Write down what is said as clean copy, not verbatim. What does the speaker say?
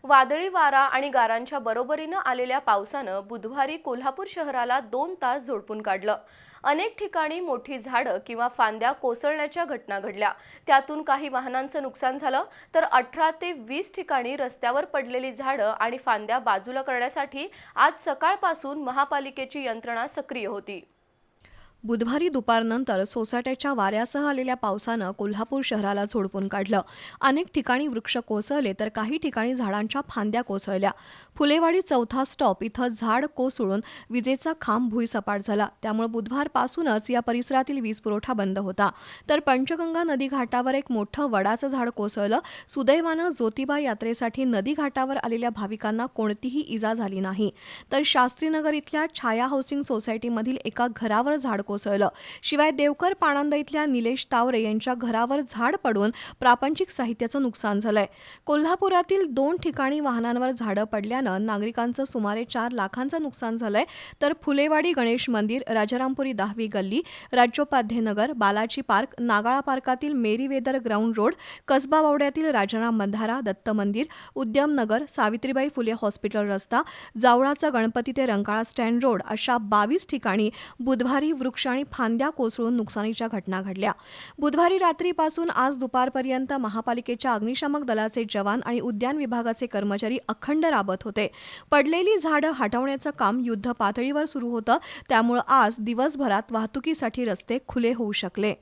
वादळी वारा आणि गारांच्या बरोबरीनं आलेल्या पावसानं बुधवारी कोल्हापूर शहराला 2 तास झोडपून काढलं। अनेक ठिकाणी मोठी झाडं किंवा फांद्या कोसळण्याच्या घटना घडल्या। त्यातून काही वाहनांचं नुकसान झालं, तर 18 ते 20 ठिकाणी रस्त्यावर पडलेली झाडं आणि फांद्या बाजूला करण्यासाठी आज सकाळपासून महापालिकेची यंत्रणा सक्रिय होती। बुधवारी दुपारनंतर सोसाट्याच्या वाऱ्यासह आलेल्या पावसानं कोल्हापूर शहराला झोडपून काढलं। अनेक ठिकाणी वृक्ष कोसळले तर काही ठिकाणी झाडांच्या फांद्या कोसळल्या। फुलेवाडी चौथा स्टॉप इथं झाड कोसळून विजेचा खांब भुईसपाट झाला, त्यामुळे बुधवारपासूनच या परिसरातील वीज पुरवठा बंद होता। तर पंचगंगा नदी घाटावर एक मोठं वडाचं झाड कोसळलं। सुदैवानं ज्योतिबा यात्रेसाठी नदी घाटावर आलेल्या भाविकांना कोणतीही इजा झाली नाही। तर शास्त्रीनगर इथल्या छाया हाऊसिंग सोसायटीमधील एका घरावर झाड कोसळलं। शिवाय देवकर पाणंद इथल्या निलेश तावरे यांच्या घरावर झाड पडून प्रापंचिक साहित्याचं नुकसान झालंय। कोल्हापुरातील 2 ठिकाणी वाहनांवर झाडं पडल्यानं नागरिकांचं सुमारे 4 लाखांचं नुकसान झालंय। तर फुलेवाडी गणेश मंदिर, राजारामपुरी 10वी गल्ली, राज्योपाध्ये नगर, बालाजी पार्क, नागाळा पार्कातील मेरीवेदर ग्राउंड रोड, कसबा वावड्यातील राजाराम बंधारा, दत्त मंदिर, उद्यम नगर, सावित्रीबाई फुले हॉस्पिटल रस्ता, जावळाचा गणपती ते रंकाळा स्टँड रोड अशा 22 ठिकाणी बुधवारी वृक्ष आणि फांद्या कोसळून नुकसानीच्या घटना घडल्या। बुधवारी रात्रीपासून आज दुपारपर्यंत महापालिकेच्या अग्निशामक दलाचे जवान आणि उद्यान विभागाचे कर्मचारी अखंड राबत होते। पडलेली झाडं हटवण्याचं काम युद्ध पातळीवर सुरू होतं, त्यामुळे आज दिवसभरात वाहतुकीसाठी रस्ते खुले होऊ शकले।